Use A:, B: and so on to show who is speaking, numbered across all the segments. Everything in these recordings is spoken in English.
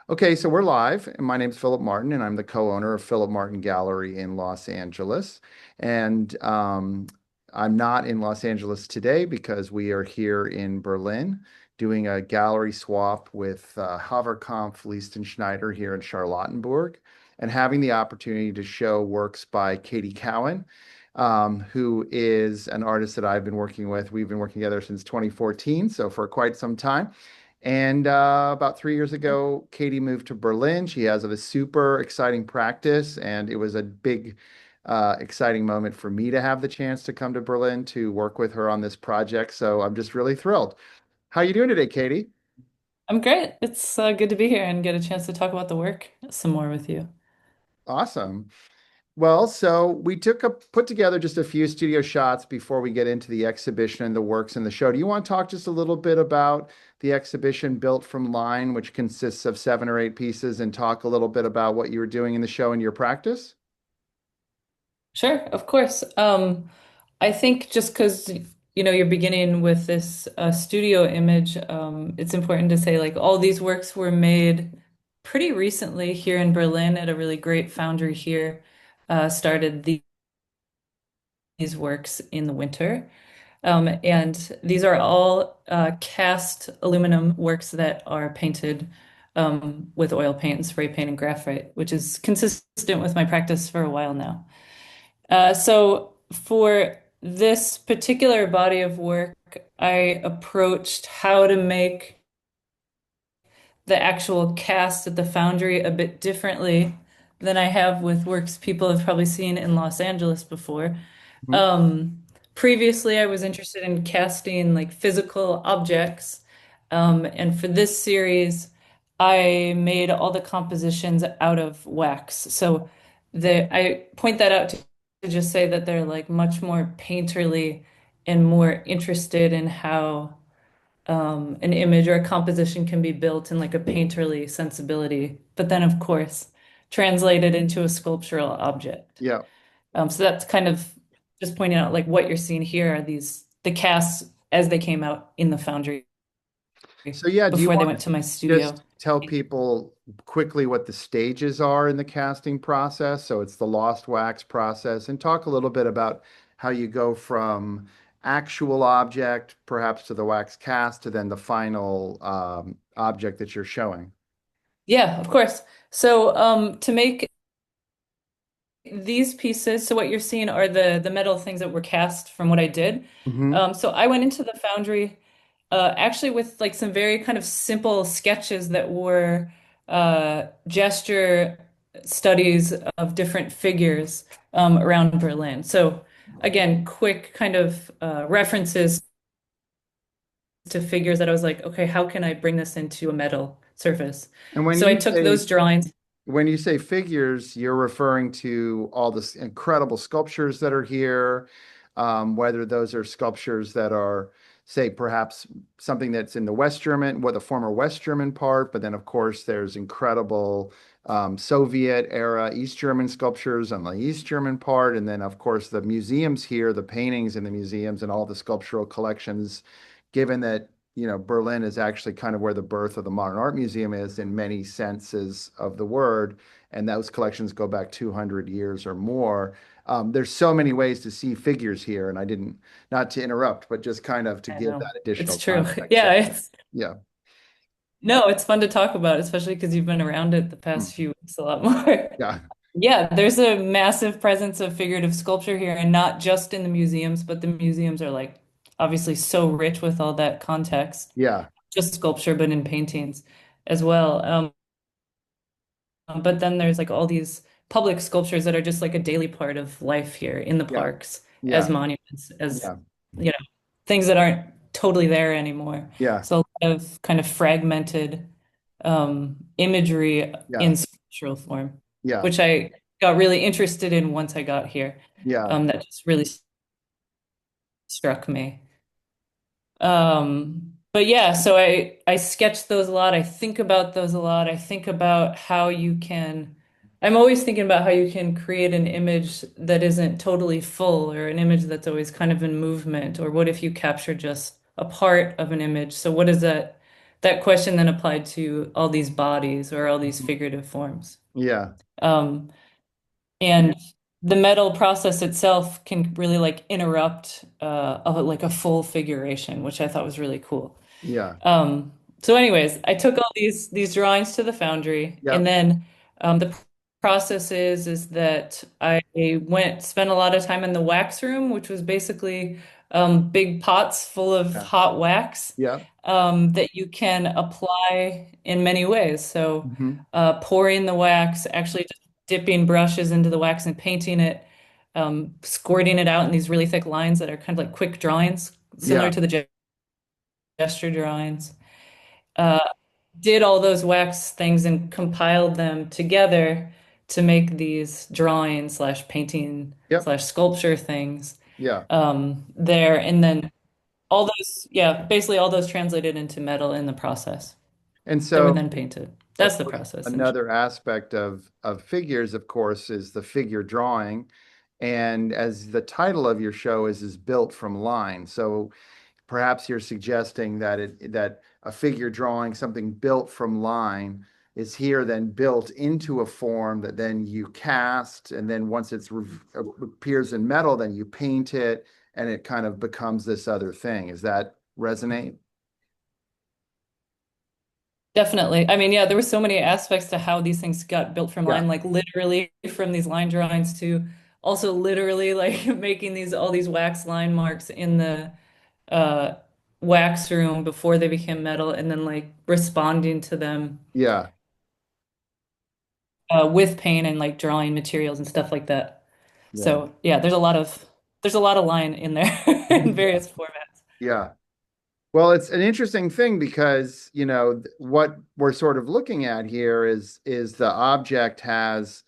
A: Okay, so we're live, and my name's Philip Martin, and I'm the co-owner of Philip Martin Gallery in Los Angeles. And I'm not in Los Angeles today because we are here in Berlin doing a gallery swap with Haverkampf Leistenschneider here in Charlottenburg, and having the opportunity to show works by Katy Cowan, who is an artist that I've been working with. We've been working together since 2014, so for quite some time. And about 3 years ago, Katie moved to Berlin. She has a super exciting practice, and it was a big, exciting moment for me to have the chance to come to Berlin to work with her on this project. So I'm just really thrilled. How you doing today, Katie?
B: I'm great. It's good to be here and get a chance to talk about the work some more with you.
A: Awesome. Well, so we put together just a few studio shots before we get into the exhibition and the works in the show. Do you want to talk just a little bit about the exhibition Built from Line, which consists of 7 or 8 pieces, and talk a little bit about what you were doing in the show and your practice?
B: Sure, of course. I think just because you're beginning with this studio image, it's important to say like all these works were made pretty recently here in Berlin at a really great foundry here. Started these works in the winter. And these are all cast aluminum works that are painted with oil paint and spray paint and graphite, which is consistent with my practice for a while now. So for this particular body of work, I approached how to make the actual cast at the foundry a bit differently than I have with works people have probably seen in Los Angeles before.
A: Mhm.
B: Um, Previously, I was interested in casting like physical objects. And for this series, I made all the compositions out of wax. So I point that out to just say that they're like much more painterly and more interested in how an image or a composition can be built in like a painterly sensibility, but then of course translated into a sculptural object.
A: Yeah.
B: So that's kind of just pointing out like what you're seeing here are the casts as they came out in the foundry
A: So yeah, do you
B: before they
A: want
B: went to my
A: to just
B: studio.
A: tell people quickly what the stages are in the casting process? So it's the lost wax process, and talk a little bit about how you go from actual object, perhaps to the wax cast, to then the final object that you're showing.
B: Yeah, of course. So to make these pieces, so what you're seeing are the metal things that were cast from what I did.
A: Hmm.
B: So I went into the foundry actually with like some very kind of simple sketches that were gesture studies of different figures around Berlin. So again, quick kind of references to figures that I was like, okay, how can I bring this into a metal surface?
A: And when
B: So I
A: you
B: took
A: say
B: those drawings.
A: when you say figures, you're referring to all the incredible sculptures that are here, whether those are sculptures that are, say, perhaps something that's in the West German, what the former West German part, but then of course there's incredible Soviet era East German sculptures on the East German part, and then of course the museums here, the paintings in the museums and all the sculptural collections, given that Berlin is actually kind of where the birth of the modern art museum is in many senses of the word, and those collections go back 200 years or more. There's so many ways to see figures here, and I didn't, not to interrupt, but just kind of to
B: I
A: give
B: know.
A: that
B: It's
A: additional
B: true.
A: context. So,
B: Yeah, it's
A: yeah.
B: no, it's fun to talk about, especially because you've been around it the
A: Mm.
B: past few weeks a lot more.
A: Yeah.
B: Yeah, there's a massive presence of figurative sculpture here, and not just in the museums, but the museums are like obviously so rich with all that context,
A: Yeah.
B: just sculpture, but in paintings as well. But then there's like all these public sculptures that are just like a daily part of life here in the
A: Yeah.
B: parks as
A: Yeah.
B: monuments, as
A: Yeah.
B: things that aren't totally there anymore.
A: Yeah.
B: So a lot of kind of fragmented imagery
A: Yeah.
B: in sculptural form,
A: Yeah.
B: which I got really interested in once I got here.
A: Yeah.
B: That just really struck me. But yeah, so I sketch those a lot. I think about those a lot. I think about how you can, I'm always thinking about how you can create an image that isn't totally full or an image that's always kind of in movement. Or what if you capture just a part of an image? So what does that that question then applied to all these bodies or all these
A: Mhm.
B: figurative forms.
A: Yeah,
B: Um, and the metal process itself can really like interrupt like a full figuration, which I thought was really cool.
A: yeah,
B: Um, so anyways, I took all these drawings to the foundry, and
A: yep,
B: then the process is that I spent a lot of time in the wax room, which was basically big pots full of
A: yeah,
B: hot wax
A: yep,
B: that you can apply in many ways. So
A: hmm,
B: pouring the wax, actually just dipping brushes into the wax and painting it, squirting it out in these really thick lines that are kind of like quick drawings, similar
A: yeah,
B: to the gesture drawings. Uh, did all those wax things and compiled them together to make these drawing slash painting
A: yep,
B: slash sculpture things
A: yeah.
B: there. And then all those, yeah, basically all those translated into metal in the process
A: And
B: that were
A: so,
B: then painted.
A: of
B: That's the
A: course,
B: process. And
A: another aspect of figures, of course, is the figure drawing. And as the title of your show is built from line. So perhaps you're suggesting that that a figure drawing, something built from line, is here then built into a form that then you cast, and then once appears in metal, then you paint it, and it kind of becomes this other thing. Is that resonate?
B: definitely. I mean, yeah, there were so many aspects to how these things got built from
A: Yeah,
B: line, like literally from these line drawings to also literally like making these all these wax line marks in the uh wax room before they became metal and then like responding to them
A: yeah,
B: with paint and like drawing materials and stuff like that.
A: yeah,
B: So yeah, there's a lot of line in there in
A: yeah,
B: various formats.
A: yeah. Well, it's an interesting thing because, what we're sort of looking at here is the object has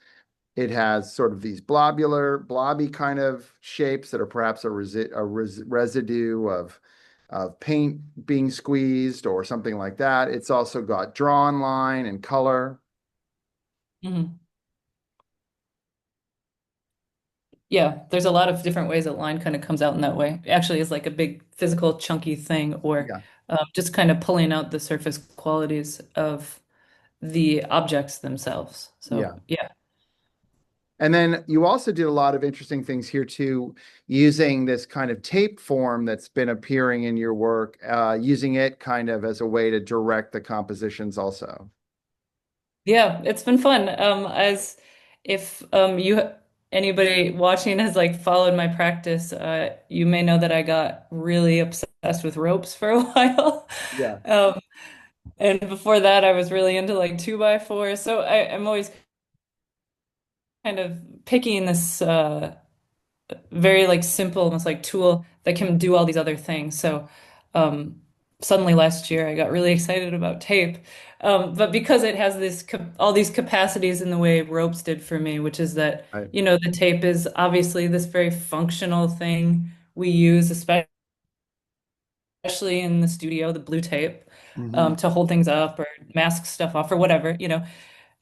A: it has sort of these blobby kind of shapes that are perhaps residue of paint being squeezed or something like that. It's also got drawn line and color.
B: Mhm. Yeah, there's a lot of different ways that line kind of comes out in that way. Actually, it's like a big physical chunky thing, or
A: Yeah,
B: just kind of pulling out the surface qualities of the objects themselves. So
A: yeah.
B: yeah.
A: And then you also did a lot of interesting things here too, using this kind of tape form that's been appearing in your work, using it kind of as a way to direct the compositions also.
B: Yeah, it's been fun. As if you anybody watching has like followed my practice, you may know that I got really obsessed with ropes for a while.
A: Yeah.
B: Um, and before that, I was really into like two by four. So I'm always kind of picking this very like simple, almost like tool that can do all these other things. So um, suddenly last year I got really excited about tape. But because it has all these capacities in the way ropes did for me, which is that,
A: I,
B: the tape is obviously this very functional thing we use, especially in the studio, the blue tape,
A: mhm.
B: to hold things up or mask stuff off or whatever.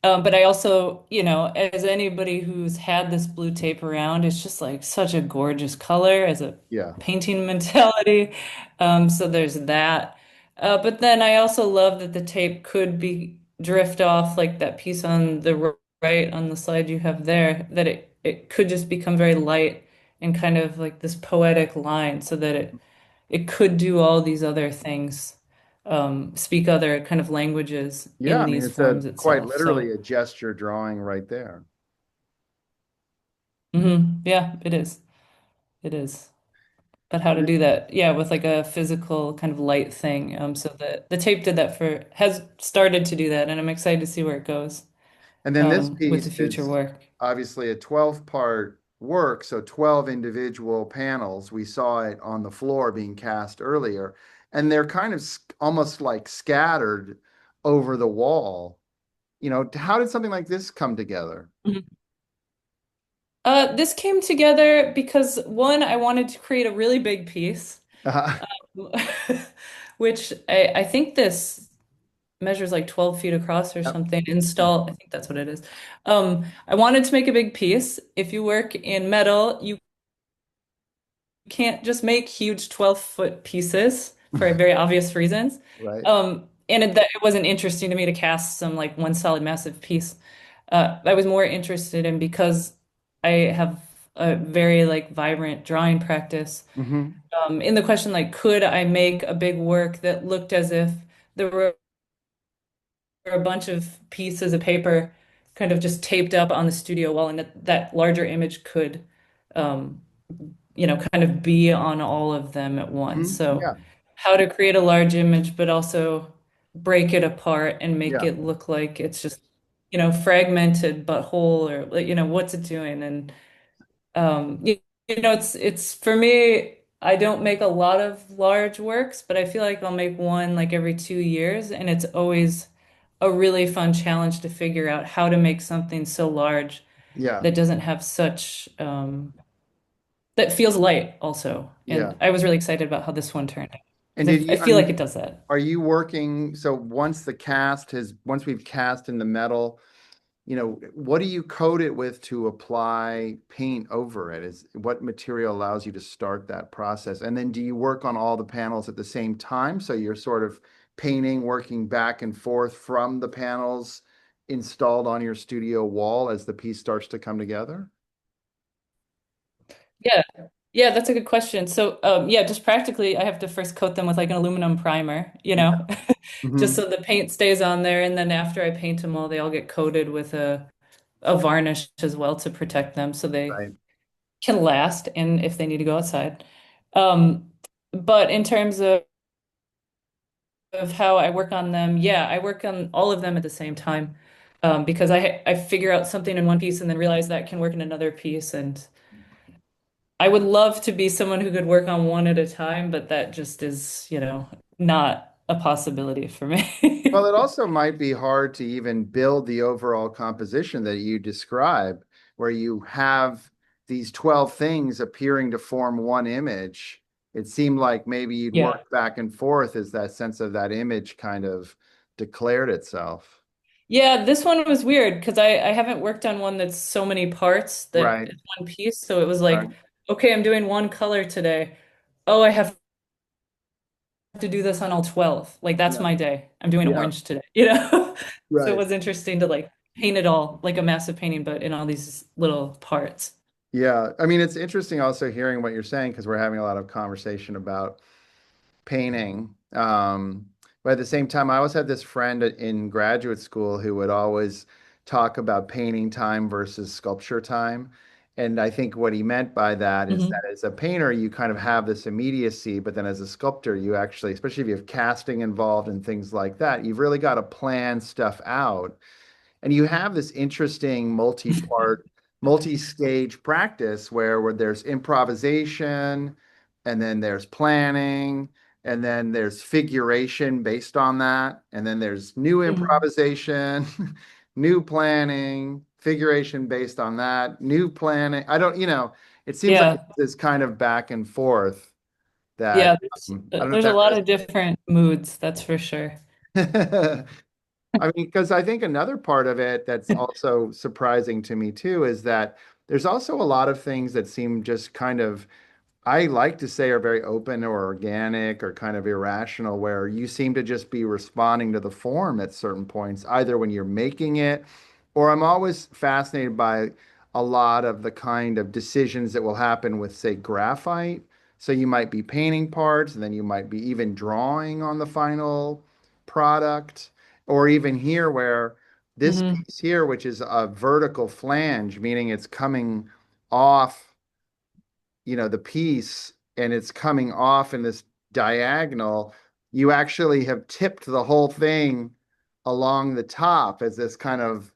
B: But I also, as anybody who's had this blue tape around, it's just like such a gorgeous color as a
A: Yeah.
B: painting mentality. So there's that. But then I also love that the tape could be drift off like that piece on the right on the slide you have there, that it could just become very light and kind of like this poetic line so that it could do all these other things, speak other kind of languages
A: Yeah,
B: in
A: I mean,
B: these
A: it's a
B: forms
A: quite
B: itself.
A: literally
B: So,
A: a gesture drawing right there.
B: yeah, it is. It is. But how
A: And
B: to
A: th-
B: do that? Yeah, with like a physical kind of light thing. So the tape did that has started to do that, and I'm excited to see where it goes
A: and then this
B: with
A: piece
B: the future
A: is
B: work.
A: obviously a 12-part work, so 12 individual panels. We saw it on the floor being cast earlier, and they're kind of almost like scattered over the wall. How did something like this come together?
B: Mhm. This came together because one, I wanted to create a really big piece, which I think this measures like 12 feet across or
A: Yep.
B: something. I think that's what it is. I wanted to make a big piece. If you work in metal, you can't just make huge 12-foot pieces for very obvious reasons.
A: Right.
B: it wasn't interesting to me to cast some like one solid massive piece. I was more interested in because I have a very like vibrant drawing practice.
A: Hmm.
B: In the question like, could I make a big work that looked as if there were a bunch of pieces of paper kind of just taped up on the studio wall, and that larger image could, um, kind of be on all of them at once.
A: Hmm.
B: So,
A: Yeah.
B: how to create a large image, but also break it apart and make
A: Yeah.
B: it look like it's just, fragmented but whole, or like, what's it doing? And it's for me, I don't make a lot of large works, but I feel like I'll make one like every 2 years, and it's always a really fun challenge to figure out how to make something so large
A: Yeah.
B: that doesn't have such that feels light also.
A: Yeah.
B: And I was really excited about how this one turned out
A: And
B: because
A: did
B: I
A: you, I
B: feel like
A: mean,
B: it does that.
A: are you working? So once we've cast in the metal, what do you coat it with to apply paint over it? Is what material allows you to start that process? And then do you work on all the panels at the same time? So you're sort of painting, working back and forth from the panels installed on your studio wall as the piece starts to come together?
B: Yeah. Yeah, that's a good question. So, yeah, just practically, I have to first coat them with like an aluminum primer,
A: Yeah.
B: just
A: Hmm.
B: so the paint stays on there. And then after I paint them all, they all get coated with a varnish as well to protect them so they
A: Right.
B: can last and if they need to go outside. Um, but in terms of how I work on them, yeah, I work on all of them at the same time. Because I figure out something in one piece and then realize that can work in another piece. And I would love to be someone who could work on one at a time, but that just is, not a possibility for
A: Well,
B: me.
A: it also might be hard to even build the overall composition that you describe, where you have these 12 things appearing to form one image. It seemed like maybe you'd
B: Yeah.
A: work back and forth as that sense of that image kind of declared itself.
B: Yeah, this one was weird because I haven't worked on one that's so many parts that
A: Right.
B: it's one piece. So it was
A: Right.
B: like, okay, I'm doing one color today. Oh, I have to do this on all 12. Like that's
A: Yeah.
B: my day. I'm doing
A: Yeah.
B: orange today? So it
A: Right.
B: was interesting to like paint it all like a massive painting, but in all these little parts.
A: Yeah. I mean, it's interesting also hearing what you're saying because we're having a lot of conversation about painting. But at the same time, I always had this friend in graduate school who would always talk about painting time versus sculpture time. And I think what he meant by that is that
B: Hmm.
A: as a painter, you kind of have this immediacy, but then as a sculptor, you actually, especially if you have casting involved and things like that, you've really got to plan stuff out. And you have this interesting multi-part, multi-stage practice where there's improvisation, and then there's planning, and then there's figuration based on that, and then there's new
B: Hmm.
A: improvisation, new planning, figuration based on that, new planning. I don't, it seems like
B: Yeah.
A: it's this kind of back and forth that
B: Yeah.
A: I don't know if
B: There's a
A: that
B: lot of different moods, that's for sure.
A: resonates. I mean, because I think another part of it that's also surprising to me too is that there's also a lot of things that seem just kind of, I like to say, are very open or organic or kind of irrational, where you seem to just be responding to the form at certain points, either when you're making it, or I'm always fascinated by a lot of the kind of decisions that will happen with, say, graphite. So you might be painting parts, and then you might be even drawing on the final product, or even here where this
B: Hmm.
A: piece here, which is a vertical flange, meaning it's coming off, the piece and it's coming off in this diagonal, you actually have tipped the whole thing along the top as this kind of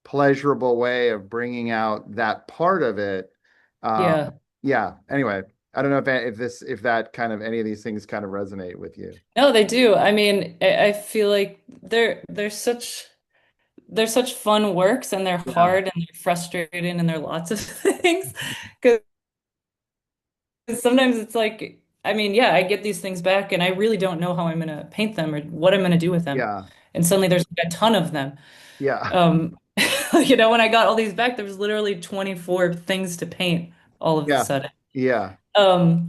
A: pleasurable way of bringing out that part of it. Um,
B: Yeah.
A: yeah. Anyway, I don't know if that kind of any of these things kind of resonate with you.
B: No, they do. I mean, I feel like they're such fun works and they're
A: Yeah.
B: hard and they're frustrating and they're lots of things. Because sometimes it's like, I mean, yeah, I get these things back and I really don't know how I'm gonna paint them or what I'm gonna do with them.
A: Yeah.
B: And suddenly there's like a ton of them.
A: Yeah.
B: Um, when I got all these back, there was literally 24 things to paint all of a
A: Yeah.
B: sudden.
A: Yeah.
B: Um,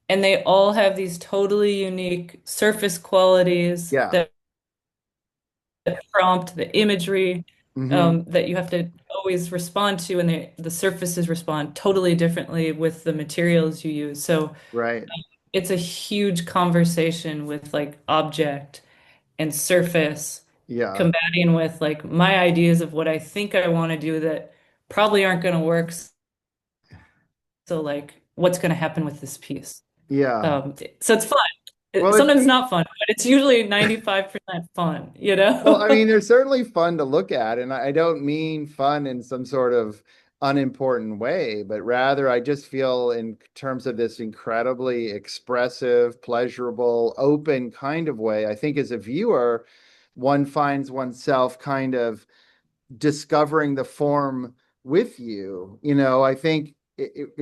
B: and they all have these totally unique surface qualities
A: Yeah.
B: that prompt, the imagery
A: Hmm.
B: that you have to always respond to, and the surfaces respond totally differently with the materials you use. So
A: Right.
B: it's a huge conversation with like object and surface
A: Yeah.
B: combating with like my ideas of what I think I want to do that probably aren't going to work. So like, what's going to happen with this piece?
A: Yeah.
B: So it's fun.
A: Well,
B: Sometimes it's not fun, but it's usually 95% fun, you
A: well, I
B: know?
A: mean, they're certainly fun to look at, and I don't mean fun in some sort of unimportant way, but rather I just feel in terms of this incredibly expressive, pleasurable, open kind of way. I think as a viewer, one finds oneself kind of discovering the form with you. I think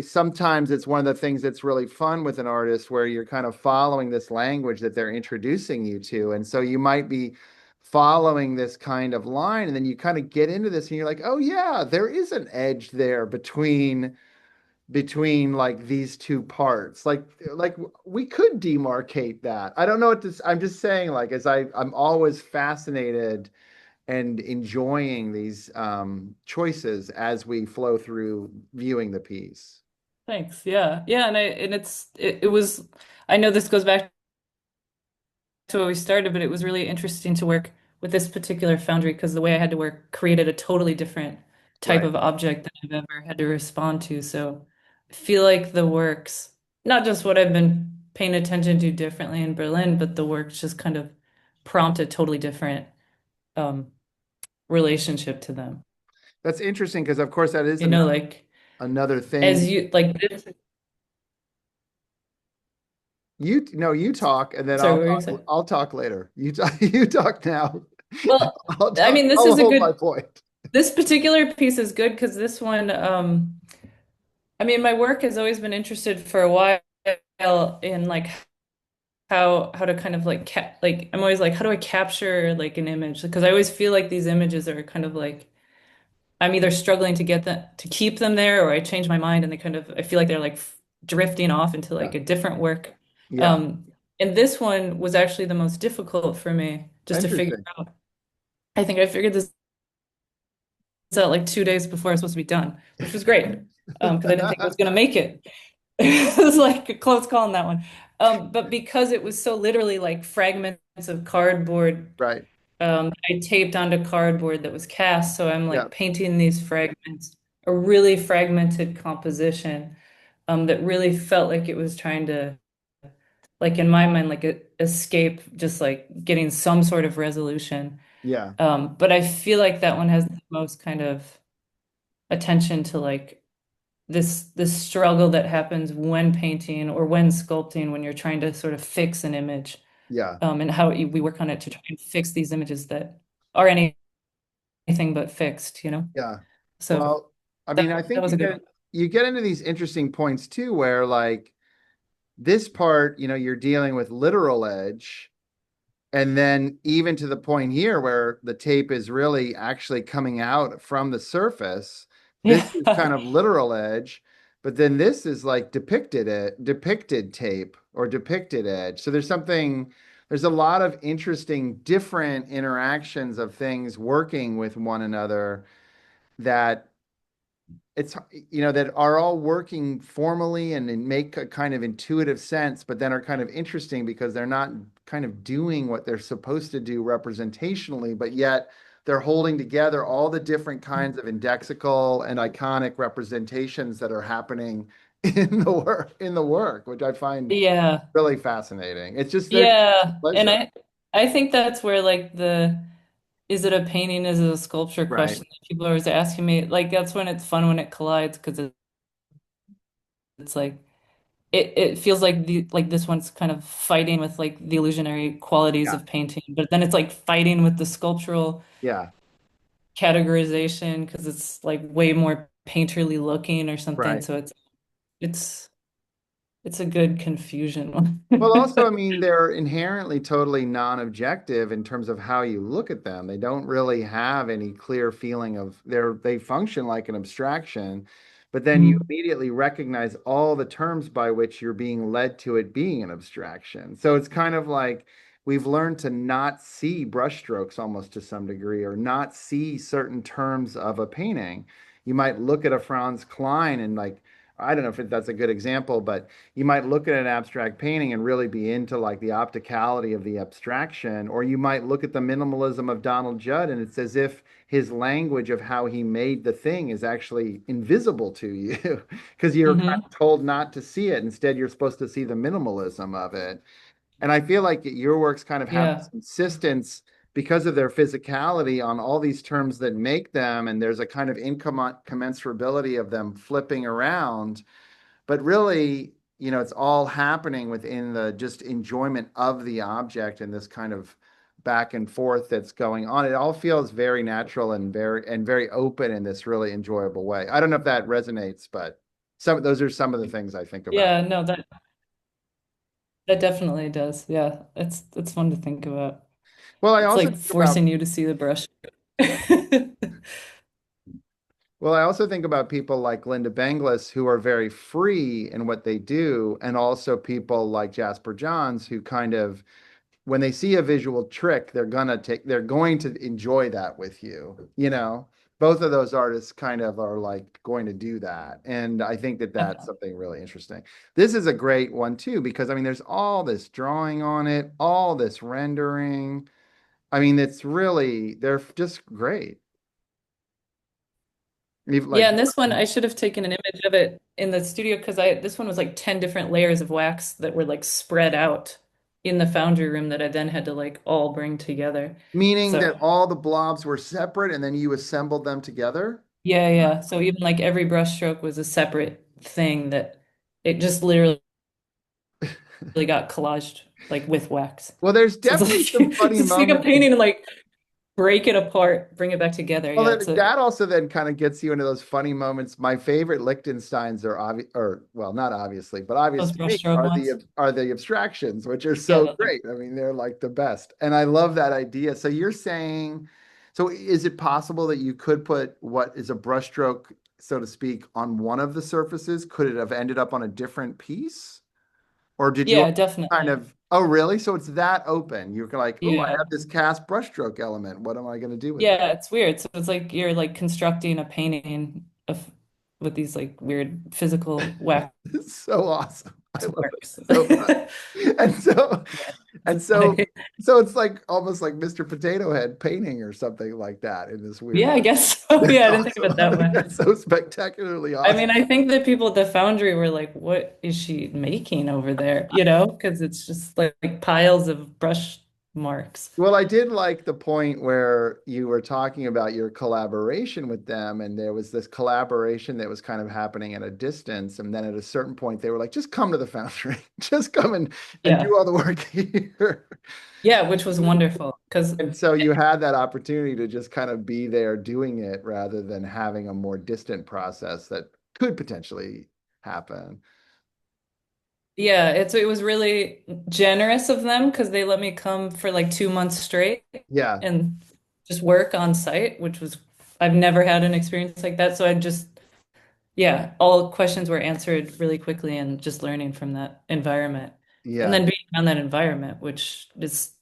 A: sometimes it's one of the things that's really fun with an artist where you're kind of following this language that they're introducing you to. And so you might be following this kind of line, and then you kind of get into this and you're like, oh yeah, there is an edge there between like these two parts. Like we could demarcate that. I don't know what this, I'm just saying, like, as I'm always fascinated and enjoying these choices as we flow through viewing the piece.
B: Thanks. Yeah. Yeah. It was, I know this goes back to where we started, but it was really interesting to work with this particular foundry because the way I had to work created a totally different type
A: Right.
B: of object that I've ever had to respond to. So I feel like the works, not just what I've been paying attention to differently in Berlin, but the works just kind of prompt a totally different um, relationship to them.
A: That's interesting because, of course, that is
B: You know, like
A: another
B: as
A: thing.
B: you like this,
A: You no, you talk, and then
B: sorry,
A: I'll
B: what were you
A: talk.
B: saying?
A: I'll talk later. You talk. You talk now.
B: Well,
A: I'll
B: I
A: talk.
B: mean, this
A: I'll
B: is a
A: hold my
B: good,
A: point.
B: this particular piece is good because this one, I mean, my work has always been interested for a while in like how to kind of like like I'm always like, how do I capture like an image? Because I always feel like these images are kind of like I'm either struggling to get them to keep them there, or I change my mind and they kind of I feel like they're like drifting off into
A: Yeah.
B: like a different work.
A: Yeah.
B: Um, and this one was actually the most difficult for me just to figure
A: Interesting.
B: out. I think I figured this out like 2 days before I was supposed to be done, which was great because I didn't think I was going to make it. It was like a close call on that one. But because it was so literally like fragments of cardboard,
A: Right.
B: I taped onto cardboard that was cast. So I'm
A: Yeah.
B: like painting these fragments, a really fragmented composition that really felt like it was trying to, like in my mind, like escape just like getting some sort of resolution.
A: Yeah.
B: But I feel like that one has the most kind of attention to like this struggle that happens when painting or when sculpting when you're trying to sort of fix an image
A: Yeah.
B: and how we work on it to try and fix these images that are anything but fixed, you know?
A: Yeah.
B: So
A: Well, I
B: that
A: mean, I
B: that
A: think
B: was a good one.
A: you get into these interesting points too, where like this part, you're dealing with literal edge. And then even to the point here where the tape is really actually coming out from the surface, this is
B: Yeah.
A: kind of literal edge, but then this is like depicted tape or depicted edge. So there's a lot of interesting different interactions of things working with one another that it's that are all working formally and make a kind of intuitive sense, but then are kind of interesting because they're not kind of doing what they're supposed to do representationally, but yet they're holding together all the different kinds of indexical and iconic representations that are happening in the work, which I find
B: Yeah.
A: really fascinating. It's just there's
B: Yeah. And
A: pleasure.
B: I think that's where like the is it a painting, is it a sculpture
A: Right.
B: question that people are always asking me. Like that's when it's fun when it collides because it's like it feels like the like this one's kind of fighting with like the illusionary qualities
A: Yeah.
B: of painting, but then it's like fighting with the sculptural
A: Yeah.
B: categorization because it's like way more painterly looking or something.
A: Right.
B: So it's it's a good confusion.
A: Well, also, I mean, they're inherently totally non-objective in terms of how you look at them. They don't really have any clear feeling they function like an abstraction, but then you
B: Mhm.
A: immediately recognize all the terms by which you're being led to it being an abstraction. So it's kind of like we've learned to not see brushstrokes almost to some degree, or not see certain terms of a painting. You might look at a Franz Klein and like, I don't know if that's a good example, but you might look at an abstract painting and really be into like the opticality of the abstraction, or you might look at the minimalism of Donald Judd and it's as if his language of how he made the thing is actually invisible to you because you're kind
B: Hmm.
A: of told not to see it. Instead, you're supposed to see the minimalism of it. And I feel like your works kind of have this
B: Yeah.
A: insistence because of their physicality on all these terms that make them, and there's a kind of incommensurability of them flipping around. But really, it's all happening within the just enjoyment of the object and this kind of back and forth that's going on. It all feels very natural and very open in this really enjoyable way. I don't know if that resonates, but those are some of the things I think about.
B: Yeah, no, that definitely does. Yeah. It's fun to think about.
A: Well, I
B: It's
A: also
B: like
A: think about
B: forcing you to see the brush.
A: Well, I also think about people like Linda Benglis who are very free in what they do, and also people like Jasper Johns who kind of, when they see a visual trick, they're going to enjoy that with you. Both of those artists kind of are like going to do that. And I think that that's something really interesting. This is a great one too, because I mean, there's all this drawing on it, all this rendering. I mean, they're just great.
B: Yeah,
A: Like,
B: and this one I should have taken an image of it in the studio because I this one was like 10 different layers of wax that were like spread out in the foundry room that I then had to like all bring together.
A: meaning
B: So
A: that all the blobs were separate and then you assembled them together?
B: yeah, yeah. So even like every brush stroke was a separate thing that it just literally got collaged like with wax.
A: Well, there's
B: So it's
A: definitely some
B: like
A: funny
B: to take a
A: moments.
B: painting and like break it apart, bring it back together.
A: Well,
B: Yeah, it's a
A: that also then kind of gets you into those funny moments. My favorite Lichtensteins are obvious, or well, not obviously, but obvious
B: those
A: to me
B: brush stroke ones.
A: are the abstractions, which are
B: Yeah,
A: so
B: those are
A: great. I mean, they're like the best, and I love that idea. So you're saying, so is it possible that you could put what is a brushstroke, so to speak, on one of the surfaces? Could it have ended up on a different piece? Or did you
B: yeah,
A: kind
B: definitely.
A: of, oh, really? So it's that open. You're like, oh, I
B: Yeah.
A: have this cast brushstroke element. What am I going to do with it?
B: Yeah, it's weird. So it's like you're like constructing a painting of with these like weird physical wax
A: It's so awesome. I love it
B: works.
A: so much. And so,
B: Yeah, it's
A: and so,
B: funny.
A: so it's like almost like Mr. Potato Head painting or something like that in this weird
B: Yeah,
A: way.
B: I guess so.
A: That's
B: Yeah, I didn't think of
A: awesome.
B: it
A: I
B: that
A: think
B: way.
A: that's so spectacularly
B: I
A: awesome.
B: mean, I think the people at the foundry were like, what is she making over there? You know, because it's just like piles of brush marks.
A: Well, I did like the point where you were talking about your collaboration with them, and there was this collaboration that was kind of happening at a distance. And then at a certain point, they were like, just come to the foundry, just come and
B: Yeah.
A: do all the work here.
B: Yeah, which was wonderful because
A: And so you had that opportunity to just kind of be there doing it rather than having a more distant process that could potentially happen.
B: yeah, it was really generous of them because they let me come for like 2 months straight
A: Yeah,
B: and just work on site, which was I've never had an experience like that. So I just yeah, all questions were answered really quickly and just learning from that environment. And
A: yeah,
B: then being on that environment, which is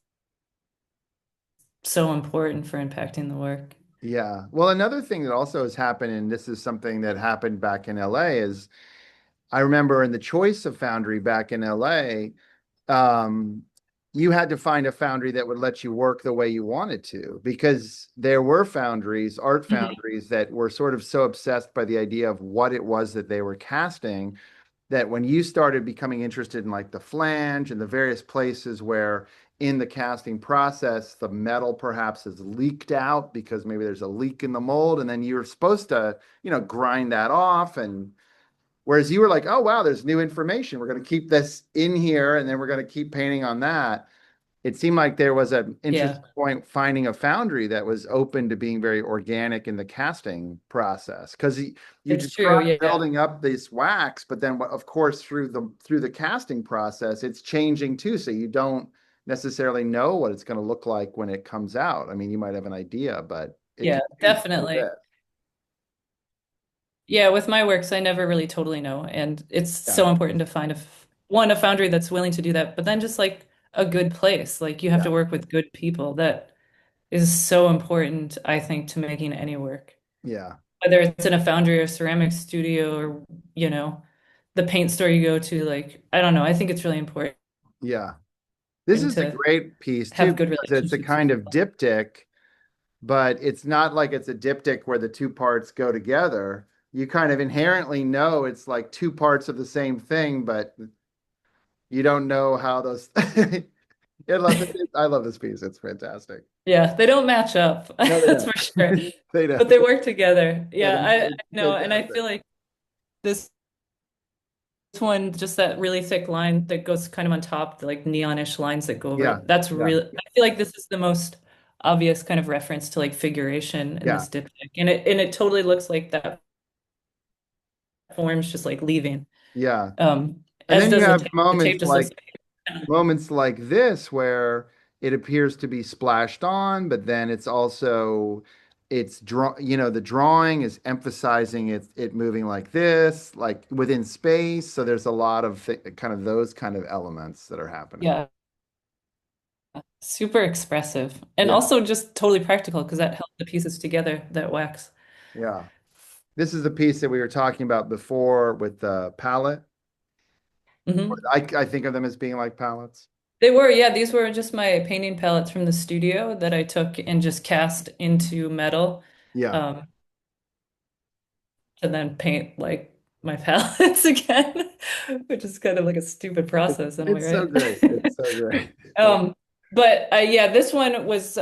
B: so important for impacting the work.
A: yeah. Well, another thing that also has happened, and this is something that happened back in LA, is I remember in the choice of foundry back in LA, um, you had to find a foundry that would let you work the way you wanted to, because there were art
B: Mhm.
A: foundries that were sort of so obsessed by the idea of what it was that they were casting that when you started becoming interested in like the flange and the various places where in the casting process the metal perhaps is leaked out because maybe there's a leak in the mold, and then you're supposed to grind that off. And whereas you were like, oh, wow, there's new information. We're going to keep this in here and then we're going to keep painting on that. It seemed like there was an
B: Yeah,
A: interesting point finding a foundry that was open to being very organic in the casting process. Because you
B: it's true.
A: describe
B: Yeah.
A: building up this wax, but then of course through the casting process, it's changing too. So you don't necessarily know what it's going to look like when it comes out. I mean, you might have an idea, but it
B: Yeah,
A: can change a little bit.
B: definitely. Yeah, with my works, I never really totally know. And it's
A: Yeah.
B: so important to find a foundry that's willing to do that. But then just like a good place. Like you have
A: Yeah.
B: to work with good people. That is so important, I think, to making any work.
A: Yeah.
B: Whether it's in a foundry or ceramic studio or, you know, the paint store you go to, like, I don't know. I think it's really important
A: Yeah. This is a
B: to
A: great piece too,
B: have good
A: because it's a
B: relationships with
A: kind of
B: people.
A: diptych, but it's not like it's a diptych where the two parts go together. You kind of inherently know it's like two parts of the same thing, but you don't know how those. I love this piece. It's fantastic.
B: Yeah, they don't match up.
A: No, they
B: That's
A: don't.
B: for sure.
A: They
B: But
A: don't.
B: they work together.
A: Yeah,
B: Yeah, I
A: it's
B: know. And I
A: fantastic.
B: feel like this one, just that really thick line that goes kind of on top, the like neonish lines that go over
A: Yeah,
B: it. That's
A: yeah,
B: really, I feel like this is the most obvious kind of reference to like figuration in
A: yeah,
B: this diptych. And it totally looks like that form's just like leaving.
A: yeah. And
B: As
A: then you
B: does the
A: have
B: tape. The tape just looks like,
A: moments like this where it appears to be splashed on, but then it's also the drawing is emphasizing it moving like this, like within space. So there's a lot of kind of those kind of elements that are happening.
B: yeah, super expressive. And
A: Yeah,
B: also just totally practical because that held the pieces together, that wax.
A: yeah. This is the piece that we were talking about before with the palette.
B: Hmm.
A: I think of them as being like palettes.
B: They were, yeah, these were just my painting palettes from the studio that I took and just cast into metal,
A: Yeah.
B: um, to then paint like my palettes again, which is kind of like a stupid
A: It's,
B: process in a way,
A: it's so
B: right?
A: great. It's so great.
B: Um, but yeah, this one was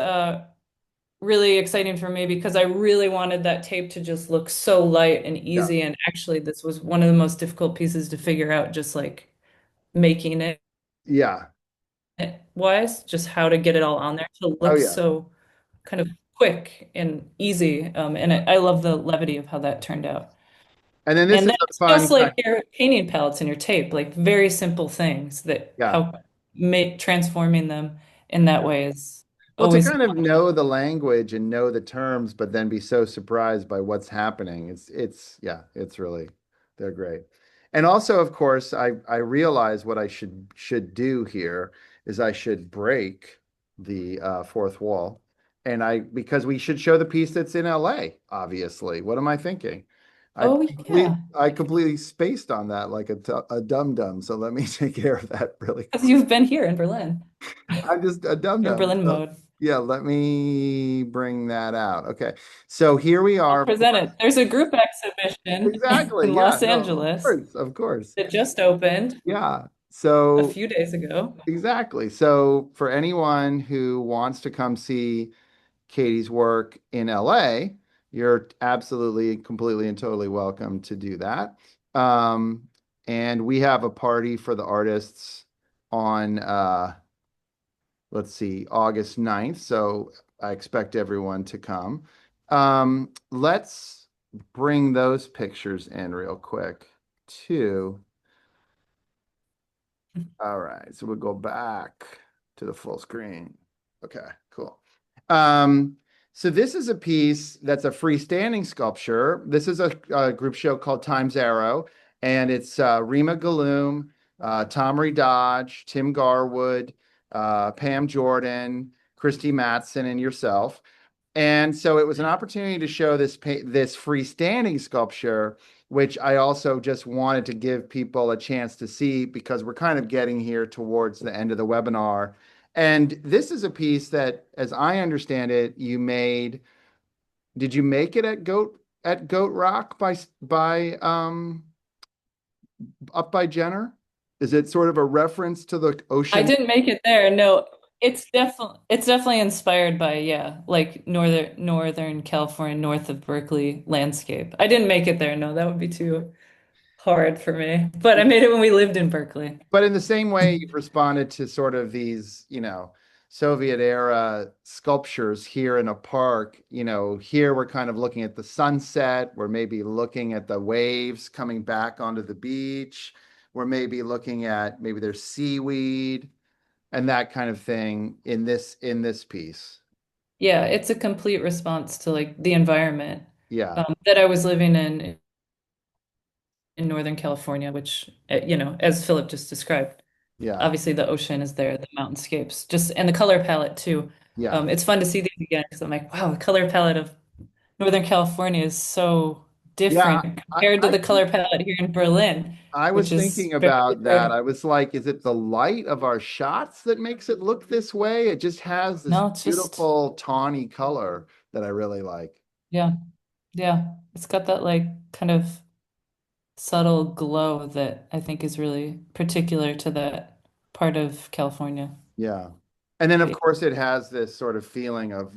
B: really exciting for me because I really wanted that tape to just look so light and
A: Yeah.
B: easy. And actually, this was one of the most difficult pieces to figure out, just like making it
A: Yeah.
B: wise, just how to get it all on there to
A: Oh
B: look
A: yeah.
B: so kind of quick and easy. And I love the levity of how that turned out.
A: And then this
B: And
A: is
B: then
A: a
B: it's
A: fun
B: just like
A: kind.
B: your painting palettes and your tape, like very simple things that
A: Yeah.
B: how make transforming them in that way is
A: Well, to
B: always
A: kind of know the language and know the terms, but then be so surprised by what's happening. Yeah, it's really, they're great. And also, of course, I realize what I should do here is I should break the fourth wall. And because we should show the piece that's in LA, obviously. What am I thinking?
B: oh yeah,
A: I completely spaced on that like a dum-dum. So let me take care of that really
B: because
A: quick.
B: you've been here in Berlin.
A: I'm just a
B: You're in
A: dum-dum.
B: Berlin
A: So
B: mode.
A: yeah, let me bring that out. Okay. So here we
B: I'll
A: are, of
B: present
A: course.
B: it. There's a group exhibition
A: Exactly.
B: in
A: Yeah,
B: Los
A: no, of
B: Angeles
A: course, of course.
B: that just opened
A: Yeah.
B: a
A: So
B: few days ago.
A: exactly. So for anyone who wants to come see Katie's work in LA, you're absolutely, completely, and totally welcome to do that. Um, and we have a party for the artists on let's see, August 9th. So I expect everyone to come. Let's bring those pictures in real quick too. All right, so we'll go back to the full screen. Okay, cool. Um, so this is a piece that's a freestanding sculpture. This is a group show called Times Arrow, and it's Rima Galoom, Tomry Dodge, Tim Garwood, Pam Jordan, Christy Matson, and yourself. And so it was an opportunity to show this freestanding sculpture, which I also just wanted to give people a chance to see because we're kind of getting here towards the end of the webinar. And this is a piece that, as I understand it, you made. Did you make it at Goat Rock by up by Jenner? Is it sort of a reference to the
B: I
A: ocean?
B: didn't make it there. No, it's definitely inspired by, yeah, like Northern California, north of Berkeley landscape. I didn't make it there. No, that would be too hard for me. But I made it when we lived in Berkeley.
A: But in the same way, you've responded to sort of these, Soviet era sculptures here in a park. Here we're kind of looking at the sunset. We're maybe looking at the waves coming back onto the beach. We're maybe looking at maybe there's seaweed and that kind of thing in this piece.
B: Yeah, it's a complete response to like the environment
A: Yeah.
B: that I was living in Northern California, which, as Philip just described.
A: Yeah.
B: Obviously the ocean is there, the mountainscapes, just and the color palette too.
A: Yeah.
B: It's fun to see these again because I'm like, wow, the color palette of Northern California is so
A: Yeah.
B: different
A: I,
B: compared to
A: I
B: the color palette here in Berlin,
A: I was
B: which is
A: thinking
B: very
A: about that.
B: good.
A: I was like, is it the light of our shots that makes it look this way? It just has this
B: No, it's just
A: beautiful tawny color that I really like.
B: yeah, yeah. It's got that like kind of subtle glow that I think is really particular to that part of California.
A: Yeah. And then of
B: But
A: course it has this sort of feeling of,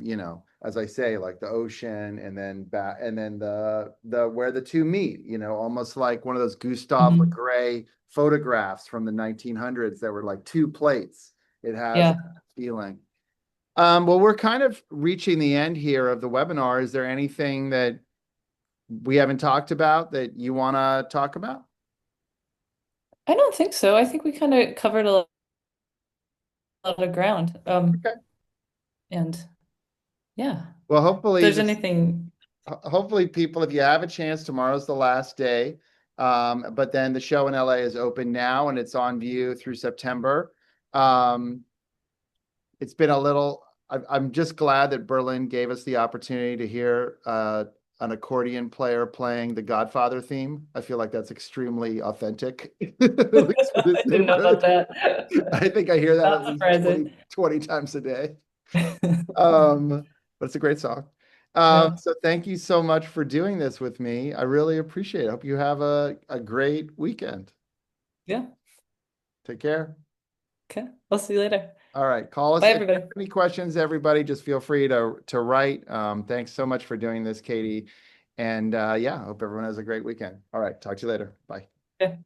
A: as I say, like the ocean and then back and then the where the two meet, almost like one of those Gustave Le
B: mhm.
A: Gray photographs from the 1900s that were like two plates. It has
B: Yeah.
A: that feeling. Well, we're kind of reaching the end here of the webinar. Is there anything that we haven't talked about that you want to talk about?
B: I don't think so. I think we kind of covered lot of ground.
A: Okay.
B: And yeah, if
A: Well, hopefully
B: there's
A: this
B: anything,
A: hopefully people, if you have a chance, tomorrow's the last day. But then the show in LA is open now and it's on view through September. Um, it's been a little, I'm just glad that Berlin gave us the opportunity to hear an accordion player playing the Godfather theme. I feel like that's extremely authentic, at least for this
B: I didn't know about
A: neighborhood.
B: that.
A: I think I hear that at
B: Not
A: least
B: surprising.
A: 20 times a day. Um, but it's a great song.
B: Yeah.
A: So thank you so much for doing this with me. I really appreciate it. Hope you have a great weekend.
B: Yeah.
A: Take care.
B: Okay. I'll see you later.
A: All right. Call us
B: Bye,
A: if you have
B: everybody.
A: any questions, everybody. Just feel free to write. Thanks so much for doing this, Katie. And yeah, I hope everyone has a great weekend. All right. Talk to you later. Bye.
B: Okay.